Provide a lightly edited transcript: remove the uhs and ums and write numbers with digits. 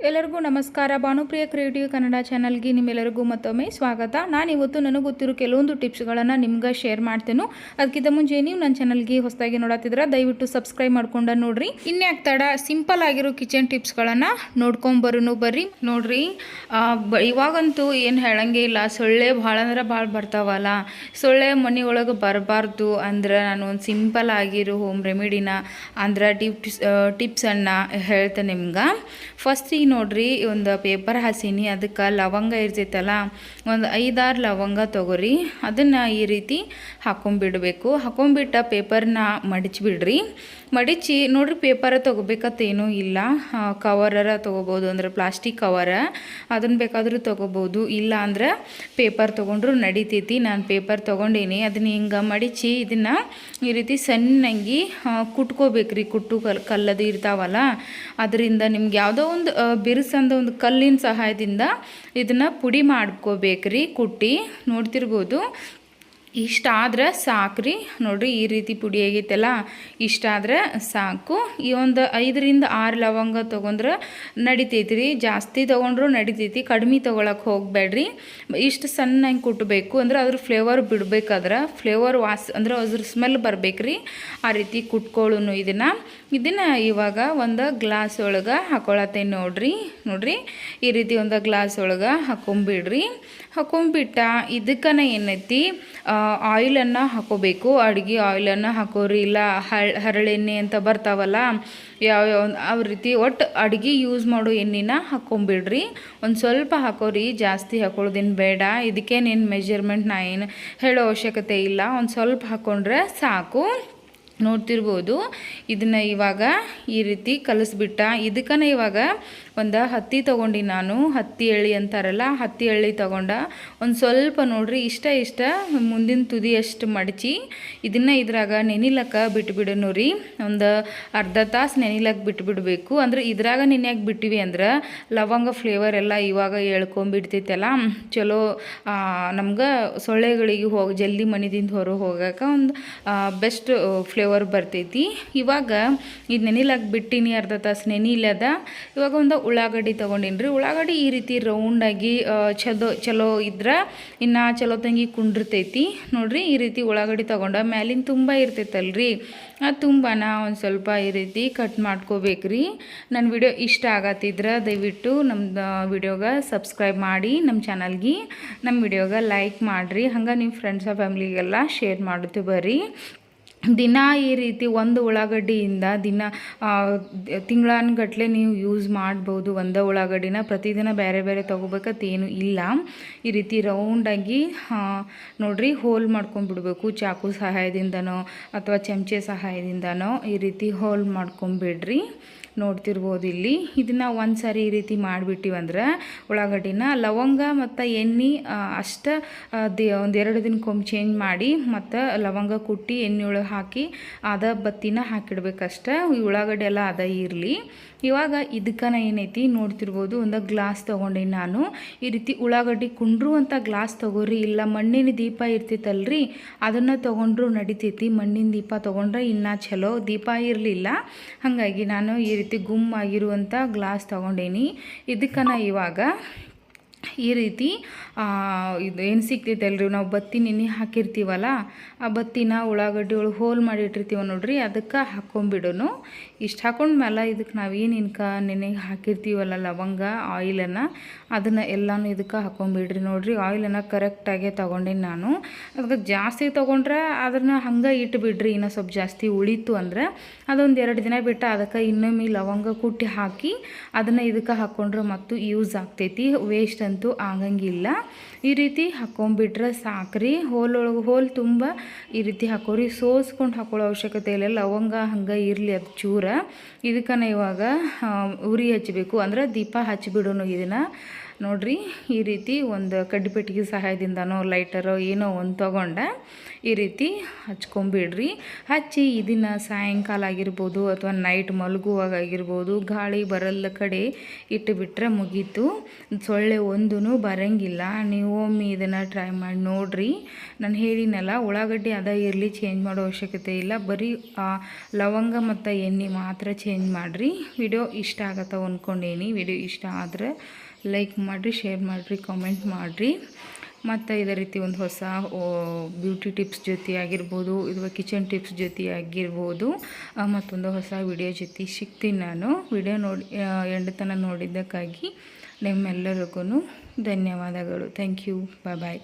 ಎಲ್ಲರಿಗೂ ನಮಸ್ಕಾರ. ಭಾನುಪ್ರಿಯ ಕ್ರಿಯೇಟಿವ್ ಕನ್ನಡ ಚಾನಲ್ಗೆ ನಿಮ್ಮೆಲ್ಲರಿಗೂ ಮತ್ತೊಮ್ಮೆ ಸ್ವಾಗತ. ನಾನು ಇವತ್ತು ನನಗೆ ಗೊತ್ತಿರೋ ಕೆಲವೊಂದು ಟಿಪ್ಸ್ಗಳನ್ನು ನಿಮ್ಗೆ ಶೇರ್ ಮಾಡ್ತೇನೆ. ಅದಕ್ಕಿಂತ ಮುಂಚೆ ನೀವು ನನ್ನ ಚಾನಲ್ಗೆ ಹೊಸದಾಗಿ ನೋಡತ್ತಿದ್ರೆ ದಯವಿಟ್ಟು ಸಬ್ಸ್ಕ್ರೈಬ್ ಮಾಡ್ಕೊಂಡು ನೋಡ್ರಿ. ಇನ್ಯಾಕ್ ತಡ, ಸಿಂಪಲ್ ಆಗಿರೋ ಕಿಚನ್ ಟಿಪ್ಸ್ಗಳನ್ನು ನೋಡ್ಕೊಂಬರೋನು ಬರ್ರಿ. ನೋಡ್ರಿ, ಇವಾಗಂತೂ ಏನು ಹೇಳಂಗೆ ಇಲ್ಲ. ಸೊಳ್ಳೆ ಭಾಳ ಅಂದ್ರೆ ಭಾಳ ಬರ್ತಾವಲ್ಲ. ಸೊಳ್ಳೆ ಮನೆ ಒಳಗೆ ಬರಬಾರ್ದು ಅಂದ್ರೆ ನಾನು ಒಂದು ಸಿಂಪಲ್ ಆಗಿರೋ ಹೋಮ್ ರೆಮಿಡಿನ ಅಂದ್ರೆ ಟಿಪ್ಸನ್ನು ಹೇಳ್ತೇನೆ ನಿಮ್ಗೆ. ಫಸ್ಟ್ ಈಗ ನೋಡ್ರಿ, ಒಂದು ಪೇಪರ್ ಹಾಸೀನಿ, ಅದಕ್ಕೆ ಲವಂಗ ಇರ್ತೈತಲ್ಲ, ಒಂದು 5-6 ಲವಂಗ ತೊಗೊರಿ. ಅದನ್ನು ಈ ರೀತಿ ಹಾಕೊಂಡ್ಬಿಡ್ಬೇಕು. ಹಾಕೊಂಡ್ಬಿಟ್ಟು ಪೇಪರ್ನ ಮಡಿಚಿಬಿಡ್ರಿ. ಮಡಿಚಿ ನೋಡ್ರಿ, ಪೇಪರ ತೊಗೋಬೇಕತ್ತೇನೂ ಇಲ್ಲ, ಕವರರ ತೊಗೋಬೋದು. ಅಂದ್ರೆ ಪ್ಲಾಸ್ಟಿಕ್ ಕವರ ಅದನ್ನು ಬೇಕಾದರೂ ತೊಗೋಬೋದು. ಇಲ್ಲ ಅಂದ್ರೆ ಪೇಪರ್ ತೊಗೊಂಡ್ರು ನಡಿತೈತಿ. ನಾನು ಪೇಪರ್ ತೊಗೊಂಡೇನಿ. ಅದನ್ನ ಹಿಂಗೆ ಮಡಿಚಿ ಇದನ್ನು ಈ ರೀತಿ ಸಣ್ಣಂಗಿ ಕುಟ್ಕೋಬೇಕ್ರಿ. ಕಲ್ಲದು ಇರ್ತಾವಲ್ಲ, ಅದರಿಂದ ನಿಮ್ಗೆ ಯಾವುದೋ ಒಂದು ಬಿರುಸಂದ ಒಂದು ಕಲ್ಲಿನ ಸಹಾಯದಿಂದ ಇದನ್ನು ಪುಡಿ ಮಾಡ್ಕೋಬೇಕ್ರಿ, ಕುಟ್ಟಿ. ನೋಡ್ತಿರ್ಬೋದು, ಇಷ್ಟಾದ್ರೆ ಸಾಕ್ರಿ. ನೋಡ್ರಿ, ಈ ರೀತಿ ಪುಡಿ ಆಗೈತಲ್ಲ, ಇಷ್ಟಾದ್ರೆ ಸಾಕು. ಈ ಒಂದು 5-6 ಲವಂಗ ತೊಗೊಂಡ್ರೆ ನಡಿತೈತಿ. ಜಾಸ್ತಿ ತೊಗೊಂಡ್ರು ನಡಿತೈತಿ, ಕಡಿಮೆ ತೊಗೊಳಕ್ಕೆ ಹೋಗಬೇಡ್ರಿ. ಇಷ್ಟು ಸಣ್ಣಗೆ ಕುಟ್ಟಬೇಕು. ಅಂದ್ರೆ ಅದ್ರ ಫ್ಲೇವರ್ ಬಿಡ್ಬೇಕಾದ್ರೆ, ಫ್ಲೇವರ್ ಅಂದ್ರೆ ಅದ್ರ ಸ್ಮೆಲ್ ಬರ್ಬೇಕ್ರಿ. ಆ ರೀತಿ ಕುಟ್ಕೊಳ್ಳೋನು ಇದನ್ನು ಇವಾಗ ಒಂದು ಗ್ಲಾಸ್ ಒಳಗೆ ಹಾಕೊಳತ್ತೇನೆ. ನೋಡ್ರಿ ಈ ರೀತಿ ಒಂದು ಗ್ಲಾಸ್ ಒಳಗೆ ಹಾಕೊಂಬಿಡ್ರಿ. ಹಾಕೊಂಬಿಟ್ಟ ಇದಕ್ಕನ ಏನೈತಿ, ಆಯಿಲನ್ನು ಹಾಕೋಬೇಕು. ಅಡುಗೆ ಆಯಿಲನ್ನು ಹಾಕೋರಿ. ಇಲ್ಲ ಹರಳೆಣ್ಣೆ ಅಂತ ಬರ್ತಾವಲ್ಲ, ಯಾವ ರೀತಿ ಒಟ್ಟು ಅಡುಗೆ ಯೂಸ್ ಮಾಡೋ ಎಣ್ಣೆನ ಹಾಕೊಂಬಿಡ್ರಿ. ಒಂದು ಸ್ವಲ್ಪ ಹಾಕೋರಿ, ಜಾಸ್ತಿ ಹಾಕೊಳ್ಳೋದೇನು ಬೇಡ. ಇದಕ್ಕೇನೇನು ಮೆಜರ್ಮೆಂಟ್ ನಾ ಏನು ಹೇಳೋ ಅವಶ್ಯಕತೆ ಇಲ್ಲ. ಒಂದು ಸ್ವಲ್ಪ ಹಾಕ್ಕೊಂಡ್ರೆ ಸಾಕು. ನೋಡ್ತಿರ್ಬೋದು, ಇದನ್ನು ಇವಾಗ ಈ ರೀತಿ ಕಲಿಸ್ಬಿಟ್ಟ. ಇದಕ್ಕನ ಇವಾಗ ಒಂದು ಹತ್ತಿ ತೊಗೊಂಡು, ನಾನು ಹತ್ತಿ ಎಳ್ಳಿ ಅಂತಾರಲ್ಲ, ಹತ್ತಿ ಎಳ್ಳಿ ತೊಗೊಂಡ ಒಂದು ಸ್ವಲ್ಪ ನೋಡ್ರಿ, ಇಷ್ಟ ಮುಂದಿನ ತುದಿ ಅಷ್ಟು ಮಡಚಿ ಇದನ್ನು ಇದ್ರಾಗ ನೆನಿಲಕ್ಕ ಬಿಟ್ಬಿಡೋನು ರೀ. ಒಂದು ಅರ್ಧ ತಾಸು ನೆನಿಲಕ್ಕೆ ಬಿಟ್ಬಿಡ್ಬೇಕು. ಅಂದ್ರೆ ಇದ್ರಾಗ ನೆನೆಯಾಗಿ ಬಿಟ್ಟಿವಿ ಅಂದ್ರೆ ಲವಂಗ ಫ್ಲೇವರ್ ಎಲ್ಲ ಇವಾಗ ಎಳ್ಕೊಂಬಿಡ್ತೈತಲ್ಲ, ಚಲೋ ನಮ್ಗೆ ಸೊಳ್ಳೆಗಳಿಗೆ ಜಲ್ದಿ ಮನೆದಿಂದ ಹೊರಗೆ ಹೋಗೋಕೆ ಒಂದು ಬೆಸ್ಟ್ ಫ್ಲೇವರ್ ಬರ್ತೈತಿ. ಇವಾಗ ಇದು ನೆನಿಲಕ್ಕೆ ಬಿಟ್ಟಿನಿ, ಅರ್ಧ ತಾಸು ನೆನಿಲದ. ಇವಾಗ ಒಂದು ಉಳ್ಳಾಗಡ್ಡಿ ತೊಗೊಂಡಿನ್ರಿ. ಉಳ್ಳಾಗಡ್ಡಿ ಈ ರೀತಿ ರೌಂಡಾಗಿ ಚಲೋ ಇದ್ರೆ ಇನ್ನು ಚಲೋ ತಂಗಿ ಕುಂಡಿರ್ತೈತಿ. ನೋಡ್ರಿ, ಈ ರೀತಿ ಉಳ್ಳಾಗಡ್ಡಿ ತೊಗೊಂಡ ಮ್ಯಾಲಿನ ತುಂಬ ಇರ್ತೈತಲ್ರಿ, ಆ ತುಂಬನ ಒಂದು ಸ್ವಲ್ಪ ಈ ರೀತಿ ಕಟ್ ಮಾಡ್ಕೋಬೇಕ್ರಿ. ನನ್ನ ವಿಡಿಯೋ ಇಷ್ಟ ಆಗತ್ತಿದ್ರೆ ದಯವಿಟ್ಟು ನಮ್ಮ ವಿಡಿಯೋಗೆ ಸಬ್ಸ್ಕ್ರೈಬ್ ಮಾಡಿ, ನಮ್ಮ ಚಾನಲ್ಗೆ ನಮ್ಮ ವಿಡಿಯೋಗೆ ಲೈಕ್ ಮಾಡಿರಿ. ಹಂಗೆ ನಿಮ್ಮ ಫ್ರೆಂಡ್ಸ್ ಫ್ಯಾಮ್ಲಿಗೆಲ್ಲ ಶೇರ್ ಮಾಡುತ್ತೆ ಬರ್ರಿ. ದಿನ ಈ ರೀತಿ ಒಂದು ಉಳ್ಳಾಗಡ್ಡಿಯಿಂದ ತಿಂಗಳಾನುಗಟ್ಲೆ ನೀವು ಯೂಸ್ ಮಾಡ್ಬೋದು. ಒಂದು ಉಳ್ಳಾಗಡ್ಡಿನ ಪ್ರತಿದಿನ ಬೇರೆ ಬೇರೆ ತೊಗೋಬೇಕತ್ತೇನು ಇಲ್ಲ. ಈ ರೀತಿ ರೌಂಡಾಗಿ ನೋಡ್ರಿ ಹೋಲ್ ಮಾಡ್ಕೊಂಡ್ಬಿಡ್ಬೇಕು. ಚಾಕು ಸಹಾಯದಿಂದನೋ ಅಥವಾ ಚಮಚೆ ಸಹಾಯದಿಂದನೋ ಈ ರೀತಿ ಹೋಲ್ ಮಾಡ್ಕೊಂಬಿಡ್ರಿ. ನೋಡ್ತಿರ್ಬೋದು ಇಲ್ಲಿ. ಇದನ್ನು ಒಂದು ಸಾರಿ ಈ ರೀತಿ ಮಾಡಿಬಿಟ್ಟಿವಂದ್ರೆ ಉಳ್ಳಾಗಡ್ಡಿನ, ಲವಂಗ ಮತ್ತು ಎಣ್ಣೆ ಅಷ್ಟು ಒಂದು 2 ದಿನಕ್ಕೊಮ್ಮೆ ಚೇಂಜ್ ಮಾಡಿ ಮತ್ತು ಲವಂಗ ಕುಟ್ಟಿ ಎಣ್ಣೆ ಒಳಗೆ ಹಾಕಿ ಅದ ಬತ್ತಿನ ಹಾಕಿಡ್ಬೇಕಷ್ಟೆ. ಈ ಉಳ್ಳಾಗಡ್ಡಿ ಎಲ್ಲ ಅದ ಇರಲಿ. ಇವಾಗ ಇದಕ್ಕನ ಏನೈತಿ ನೋಡ್ತಿರ್ಬೋದು, ಒಂದು ಗ್ಲಾಸ್ ತೊಗೊಂಡೆ ನಾನು. ಈ ರೀತಿ ಉಳ್ಳಾಗಡ್ಡಿ ಕುಂಡ್ರುವಂಥ ಗ್ಲಾಸ್ ತೊಗೋರಿ. ಇಲ್ಲ ಮಣ್ಣಿನ ದೀಪ ಇರ್ತೈತಲ್ರಿ, ಅದನ್ನು ತೊಗೊಂಡ್ರು ನಡಿತೈತಿ. ಮಣ್ಣಿನ ದೀಪ ತೊಗೊಂಡ್ರೆ ಇನ್ನೂ ಚಲೋ. ದೀಪ ಇರಲಿಲ್ಲ, ಹಾಗಾಗಿ ನಾನು ಈ ರೀತಿ ಗುಮ್ಮಾಗಿರುವಂಥ ಗ್ಲಾಸ್ ತೊಗೊಂಡೇನಿ. ಇದಕ್ಕನ ಇವಾಗ ಈ ರೀತಿ ಇದು ಏನು ಸಿಗ್ತೈತಲ್ರಿ, ನಾವು ಬತ್ತಿ ನೆನೆ ಹಾಕಿರ್ತೀವಲ್ಲ, ಆ ಬತ್ತಿನ ಉಳ್ಳಾಗಡ್ಡಿ ಒಳಗೆ ಹೋಲ್ ಮಾಡಿಟ್ಟಿರ್ತೀವ ನೋಡ್ರಿ, ಅದಕ್ಕೆ ಹಾಕ್ಕೊಂಬಿಡೋನು. ಇಷ್ಟು ಹಾಕೊಂಡ್ಮೇಲೆ ಇದಕ್ಕೆ ನಾವೇನು ನೆನೆಗೆ ಹಾಕಿರ್ತೀವಲ್ಲ ಲವಂಗ, ಆಯಿಲನ್ನು, ಅದನ್ನು ಎಲ್ಲನೂ ಇದಕ್ಕೆ ಹಾಕ್ಕೊಂಬಿಡ್ರಿ. ನೋಡ್ರಿ, ಆಯಿಲನ್ನು ಕರೆಕ್ಟಾಗೆ ತೊಗೊಂಡೇನಿ ನಾನು. ಅದಕ್ಕೆ ಜಾಸ್ತಿ ತೊಗೊಂಡ್ರೆ ಅದನ್ನು ಹಂಗೆ ಇಟ್ಬಿಡ್ರಿ. ಇನ್ನೂ ಸ್ವಲ್ಪ ಜಾಸ್ತಿ ಉಳಿತು ಅಂದ್ರೆ ಅದೊಂದು 2 ದಿನ ಬಿಟ್ಟು ಅದಕ್ಕೆ ಇನ್ನೊಮ್ಮೆ ಲವಂಗ ಕುಟ್ಟಿ ಹಾಕಿ ಅದನ್ನು ಇದಕ್ಕೆ ಹಾಕ್ಕೊಂಡ್ರೆ ಮತ್ತು ಯೂಸ್ ಆಗ್ತೈತಿ. ವೇಸ್ಟ್ ಅಂತೂ ಆಗಂಗಿಲ್ಲ. ಈ ರೀತಿ ಹಾಕ್ಕೊಂಬಿಟ್ರೆ ಸಾಕ್ರಿ. ಹೋಲ್ ತುಂಬ ಈ ರೀತಿ ಹಾಕೋರಿ. ಸೋಸ್ಕೊಂಡು ಹಾಕೊಳ್ಳೋ ಅವಶ್ಯಕತೆ ಇಲ್ಲ. ಲವಂಗ ಹಂಗೆ ಇರಲಿ, ಅದು ಚೂರ. ಇದಕ್ಕನ ಇವಾಗ ಉರಿ ಹಚ್ಚಬೇಕು, ಅಂದ್ರೆ ದೀಪ ಹಚ್ಚಿಬಿಡೋನು ಇದನ್ನು. ನೋಡ್ರಿ, ಈ ರೀತಿ ಒಂದು ಕಡ್ಡಿಪೆಟ್ಟಿಗೆ ಸಹಾಯದಿಂದನೋ ಲೈಟರೋ ಏನೋ ಒಂದು ತೊಗೊಂಡೆ ಈ ರೀತಿ ಹಚ್ಕೊಂಬಿಡ್ರಿ. ಹಚ್ಚಿ ಇದನ್ನು ಸಾಯಂಕಾಲ ಆಗಿರ್ಬೋದು ಅಥವಾ ನೈಟ್ ಮಲಗುವಾಗ ಆಗಿರ್ಬೋದು ಗಾಳಿ ಬರಲ್ಲ ಕಡೆ ಇಟ್ಟುಬಿಟ್ರೆ ಮುಗೀತು. ಸೊಳ್ಳೆ ಒಂದೂ ಬರೋಂಗಿಲ್ಲ. ನೀವು ಒಮ್ಮೆ ಇದನ್ನು ಟ್ರೈ ಮಾಡಿ ನೋಡಿರಿ. ನಾನು ಹೇಳಿನಲ್ಲ, ಉಳ್ಳಾಗಡ್ಡಿ ಅದ ಇರಲಿ, ಚೇಂಜ್ ಮಾಡೋ ಅವಶ್ಯಕತೆ ಇಲ್ಲ. ಬರೀ ಲವಂಗ ಮತ್ತು ಎಣ್ಣೆ ಮಾತ್ರ ಚೇಂಜ್ ಮಾಡಿರಿ. ವಿಡಿಯೋ ಇಷ್ಟ ಆಗತ್ತೆ ಅಂದ್ಕೊಂಡೇನಿ. ವಿಡಿಯೋ ಇಷ್ಟ ಆದರೆ ಲೈಕ್ ಮಾಡಿರಿ, ಶೇರ್ ಮಾಡಿರಿ, ಕಾಮೆಂಟ್ ಮಾಡಿರಿ. ಮತ್ತು ಇದೇ ರೀತಿ ಒಂದು ಹೊಸ ಬ್ಯೂಟಿ ಟಿಪ್ಸ್ ಜೊತೆ ಆಗಿರ್ಬೋದು, ಇದು ಕಿಚನ್ ಟಿಪ್ಸ್ ಜೊತೆ ಆಗಿರ್ಬೋದು, ಮತ್ತೊಂದು ಹೊಸ ವಿಡಿಯೋ ಜೊತೆ ಸಿಗ್ತೀನಿ ನಾನು. ವಿಡಿಯೋ ನೋಡಿ ಎಂಡತನ ನೋಡಿದ್ದಕ್ಕಾಗಿ ನಿಮ್ಮೆಲ್ಲರಿಗೂ ಧನ್ಯವಾದಗಳು. Thank you. ಬಾಯ್.